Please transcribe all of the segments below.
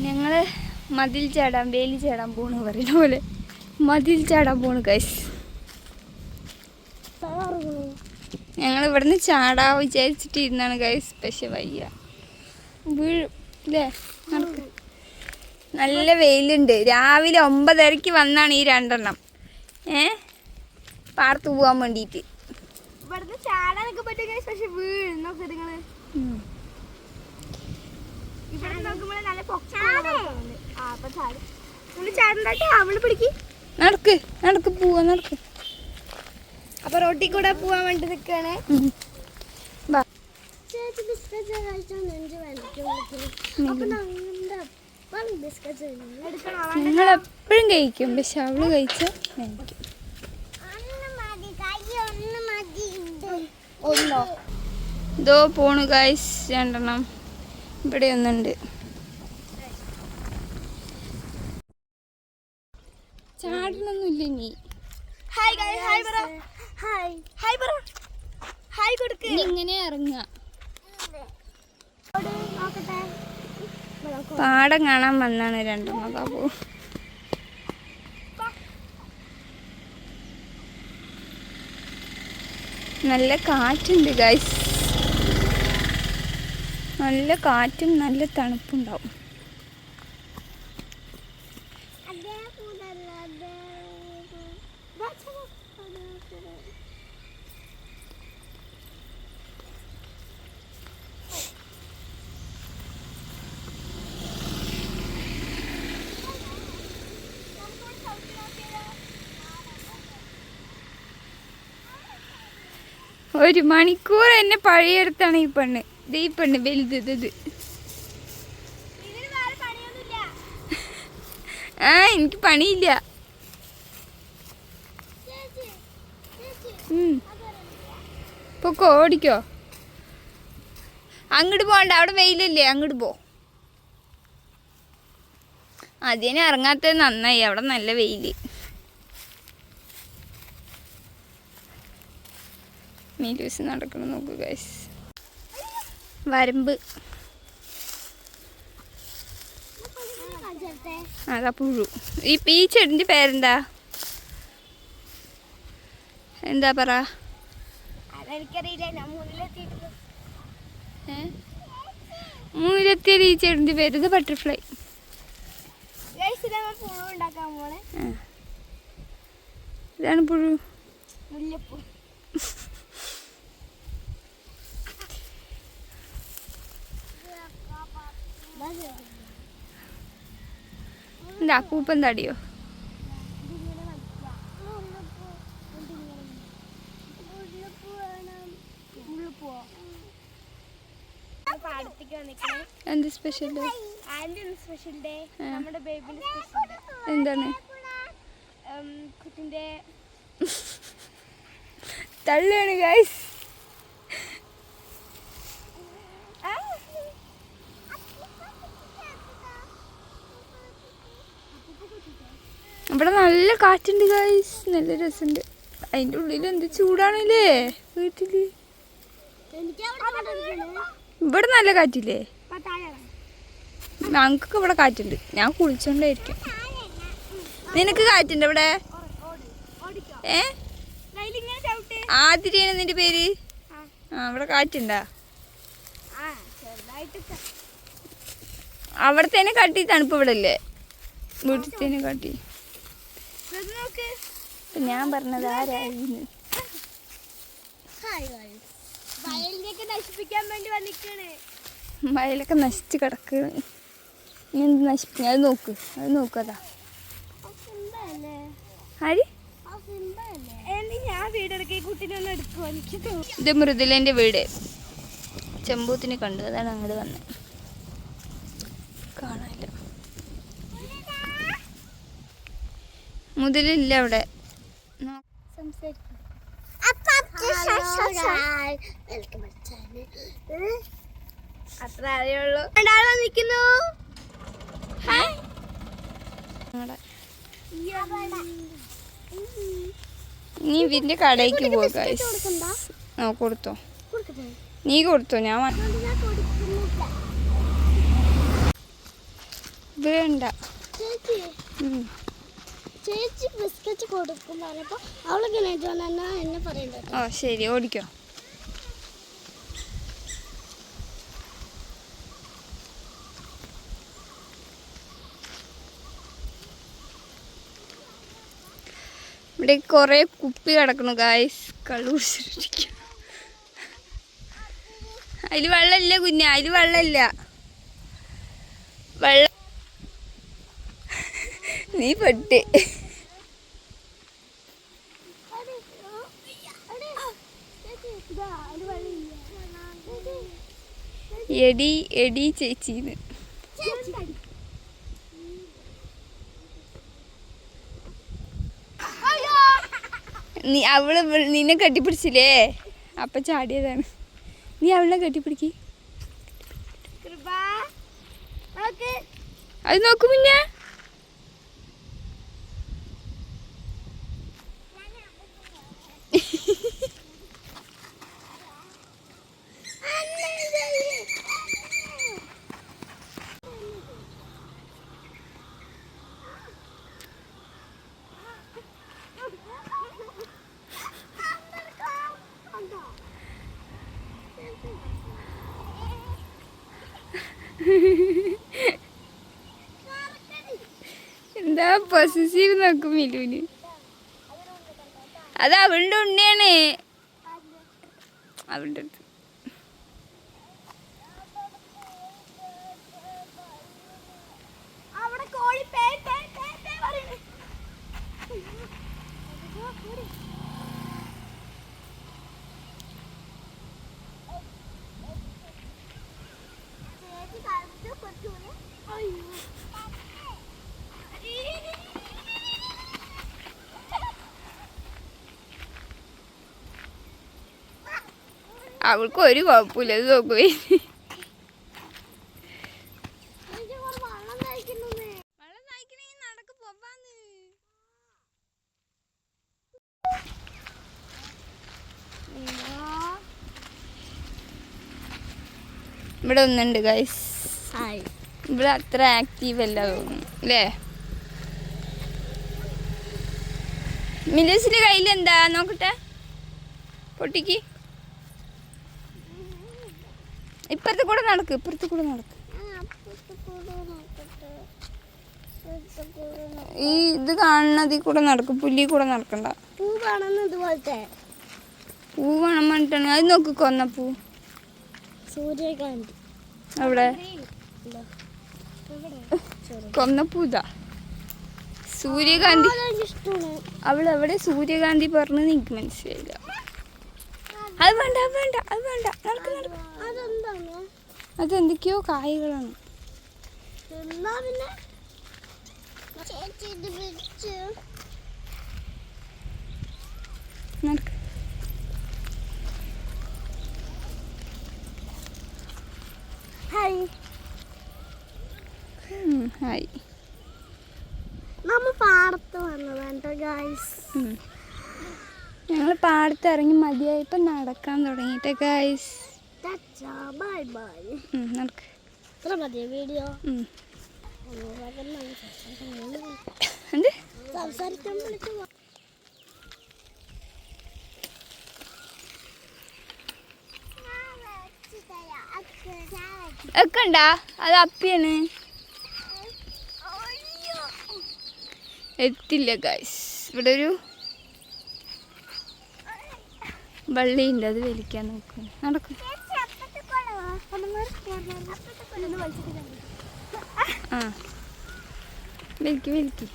ഞങ്ങള് മതിൽ ചാടാൻ വേലി ചാടാൻ പോണ് പറയുന്ന പോലെ മതിൽ ചാടാൻ പോണ് ഗൈസ്. ഞങ്ങൾ ഇവിടുന്ന് ചാടാ വിചാരിച്ചിട്ടിരുന്നാണ് ഗൈസ്, പക്ഷെ വയ്യ, വീഴും അല്ലേ. നടക്ക്. നല്ല വെയിലുണ്ട്. രാവിലെ 9:30 വന്നാണ് ഈ രണ്ടെണ്ണം പാടത്ത് പോകാൻ വേണ്ടിയിട്ട്. ഇവിടുന്ന് ചാടാനൊക്കെ പറ്റും ഗൈസ്, പക്ഷെ വീഴും. നോക്ക് നിങ്ങള് ഇവിടെ നോക്കുമ്പോൾ നല്ല ചാടണ്ടാട്ടോ, അവള് പിടിക്ക്. നടക്ക് നടക്ക് പോവാ നടക്ക്. അപ്പൊ റോട്ടിൽ കൂടെ പോവാൻ വേണ്ടി നിൽക്കുകയാണ്. ഞങ്ങൾ എപ്പോഴും കഴിക്കും, പക്ഷെ അവള് കഴിച്ച ഇതോ പോണു ഗൈസ് രണ്ടെണ്ണം. ഇവിടെ ഒന്നുണ്ട്. ചാടണൊന്നുമില്ല നീ. ഹായ് ഗൈസ്, ഹായ് പറ. ഹായ് ഹായ് പറ. ഹായ് കൊടുക്ക്. ഇങ്ങനെ ഇറങ്ങുക. നോക്കട്ടെ. പാടം കാണാൻ വന്നാണ് രണ്ടെണ്ണം. കാപ്പോ നല്ല കാറ്റുണ്ട് ഗൈസ്, നല്ല കാറ്റും നല്ല തണുപ്പുണ്ടാവും. ഒരു മണിക്കൂർ എന്നെ പഴയെടുത്താണ് ഈ പെണ്ണ്. ഈ പെണ്ണ് വലുത് ഇത്. എനിക്ക് പണിയില്ല. പൊക്കോ, ഓടിക്കോ. അങ്ങോട്ട് പോകണ്ട, അവിടെ വെയിലല്ലേ, അങ്ങോട്ട് പോ. അതിനെ ഇറങ്ങാത്തത് നന്നായി, അവിടെ നല്ല വെയില്. മീലൂസ് നടക്കണം നോക്കൂ ഗൈസ്. വരമ്പ് അതാ പുഴു. ഈ ചെടിൻ്റെ പേരെന്താ, എന്താ പറ? മൂന്നിലെത്തിയ ഈ ചെടിൻ്റെ പേര് ഇത് ബട്ടർഫ്ലൈ. ഇതാണ് പുഴു. എന്താ പൂപ്പൻ തടിയോ? എന്ത് സ്പെഷ്യൽ ഡേ? എന്താണ്? കുട്ടിന്റെ തള്ളിയാണ് ഗൈസ്. ഇവിടെ നല്ല കാറ്റുണ്ട് ഗൈസ്, നല്ല രസമുണ്ട്. അതിൻ്റെ ഉള്ളിൽ എന്ത് ചൂടാണല്ലേ വീട്ടില്. ഇവിടെ നല്ല കാറ്റില്ലേ? ഞങ്ങൾക്കൊക്കെ ഇവിടെ കാറ്റുണ്ട്. ഞാൻ കുളിച്ചോണ്ടായിരിക്കും. നിനക്ക് കാറ്റുണ്ട് ഇവിടെ? ആതിരയാണ് നിന്റെ പേര്? ഇവിടെ കാറ്റുണ്ടാ? അവിടെ തന്നെ കാട്ടി തണുപ്പ് ഇവിടെ അല്ലേ, വീട്ടിൽ തന്നെ കാട്ടി. ഞാൻ പറഞ്ഞത് ആരായിരുന്നു? വയലൊക്കെ നശിച്ച് കിടക്കുകയാണ്. ഇനി എന്ത് നശിപ്പിക്കും? അത് നോക്ക്, അത് നോക്കതാ. ആര്? ഇത് മൃദുലേൻ്റെ വീട്. ചെമ്പൂത്തിന് കണ്ടു, അതാണ് അങ്ങോട്ട് വന്നത്. കാണാനില്ല, മുതലില്ല അവിടെ. അത്ര അറിയുള്ളൂ. നീ ഇതിന്റെ കടയ്ക്ക് പോവാ ഗൈസ്. ആ കൊടുത്തോ, നീ കൊടുത്തോ, ഞാൻ വേണ്ട. ചേച്ചി ബിസ്ക്കറ്റ് കൊടുക്കും പറഞ്ഞപ്പോ അവളിങ്ങനെ എന്നെ പറയണ്ടോ. ഓ ശരി, ഓടിക്കോ. ഇവിടെ കൊറേ കുപ്പി കിടക്കണു ഗായ്സ്, കള്ളു കുടിച്ചിട്ടിരിക്കും. അതില് വെള്ളമില്ല കുഞ്ഞ, അതില് വെള്ളമില്ല. വെള്ളം നീ പെട്ട്. എടി എടി ചേച്ചിന്ന്. നീ അവള് നിന്നെ കെട്ടിപ്പിടിച്ചില്ലേ, അപ്പൊ ചാടിയതാണ്. നീ അവളെ കെട്ടിപ്പിടിക്ക്. അത് നോക്കും പിന്നെ. എന്താ പൊസസീവ് നോക്കും മിലുവിന്. അത് അവളുടെ ഉണ്ണിയാണ്, അവളുടെ അടുത്ത്. അവൾക്ക് ഒരു കുഴപ്പമില്ല, അത് നോക്കുവേ. ഇവിടെ ഒന്നുണ്ട് ഗൈസ്, ഇവിടെ അത്ര ആക്റ്റീവ് അല്ല തോന്നുന്നു അല്ലേ. മിലൂസിന്റെ കയ്യിൽ എന്താ നോക്കട്ടെ, പൊട്ടിക്ക്. ഇപ്പുറത്ത് കൂടെ നടക്ക്, ഇപ്പുറത്ത് കൂടെ നടക്ക്. ഈ ഇത് കാണുന്നതിൽ കൂടെ നടക്കും, പുല്ലി കൂടെ നടക്കണ്ട. പൂ കാണുന്നതുപോലത്തെ പൂ വേണം പറഞ്ഞിട്ടാണ്. അത് നോക്ക്, കൊന്നപ്പൂ. സൂര്യകാന്തി അവിടെ കൊന്നപ്പൂ ഇതാ സൂര്യകാന്തി. അവളെവിടെ സൂര്യകാന്തി പറഞ്ഞത് എനിക്ക് മനസ്സിലായില്ല. അത് വേണ്ട, അത് വേണ്ട, അത് വേണ്ട, നടക്ക് നടക്ക്. അതെന്തൊക്കെയോ കായകളാണ്. നടക്ക്. Hi hi. നമ്മ പാടത്ത് വന്നതാ ഗായ്സ്. ഞങ്ങൾ പാടത്ത് ഇറങ്ങി മതിയായപ്പോൾ നടക്കാൻ തുടങ്ങിയിട്ട് ഗായ്സ്. Bye bye. നടക്ക്. ഇത്ര മതിയോ വീഡിയോ? എന്ത് സംസാരിക്കാൻ ഒക്കെ ഉണ്ടാ? അത് അപ്പിയാണ്. എത്തില്ല ഗായ്സ്. ഇവിടെ ഒരു വള്ളിയുണ്ട്, അത് വലിക്കാൻ നോക്കും. നടക്കും. ആ വലിക്ക് വലിക്ക്.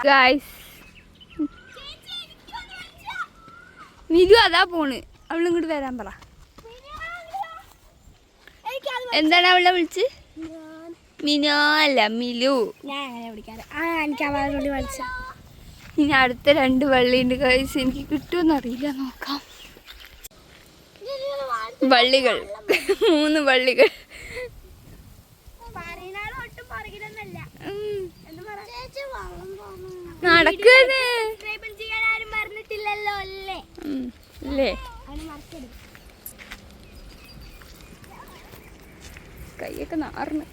ഗായ്സ് മിലു അതാ പോണ്. അവളിങ്ങോട്ട് വരാൻ പറ. എന്താണ് അവളെ വിളിച്ച്? മിനോ അല്ല മിലു. ഞാൻ അങ്ങനെ വിളിക്കാറ്. എനിക്ക് അവളെ വിളിച്ച ഇനി അടുത്ത 2 വള്ളിയുണ്ട് ഗൈസ്. എനിക്ക് കിട്ടുമെന്ന് അറിയില്ല, നോക്കാം. വള്ളികൾ 3 വള്ളികൾ. നടക്കുന്നത് അല്ലേ? കൈയൊക്കെ നാർന്ന്.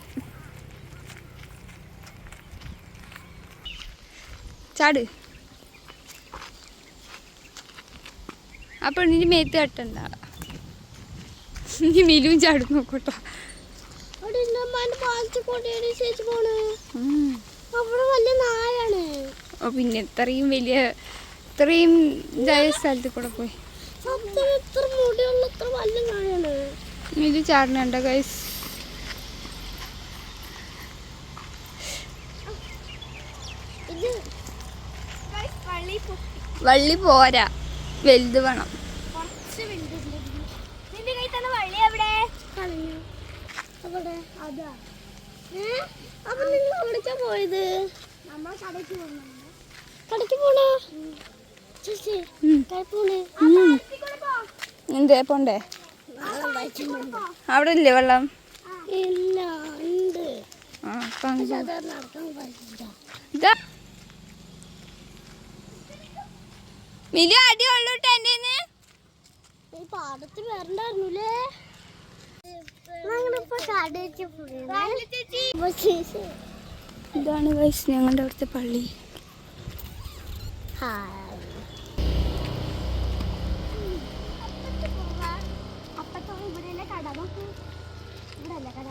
ചാട്. അപ്പോൾ നിന്റെ മേത്ത് തട്ടണ്ട. നീ മിലും ചാടും നോക്കട്ടോ. പിന്നെ ഇത്രയും ഇതായ സ്ഥലത്ത് കൂടെ പോയി മിലു ചാടണണ്ട ഗൈസ്. വള്ളി പോരാ, വലുത് വേണം. പോയത് കടയ്ക്ക് പോണോ? എന്തേ പോണ്ടേ? അവിടെ ഇല്ലേ വെള്ളം? ഇല്ല, ഉണ്ട്. മിലു അടി ഉള്ളൂട്ടോ എൻ്റെ പാടത്ത് വരണ്ടായിരുന്നുല്ലേ? ഇതാണ് ഗൈസ് ഞങ്ങളുടെ അവിടുത്തെ പള്ളി. അപ്പത്തോ ഇവിടെ കട നോക്ക്, ഇവിടെ അല്ല കട.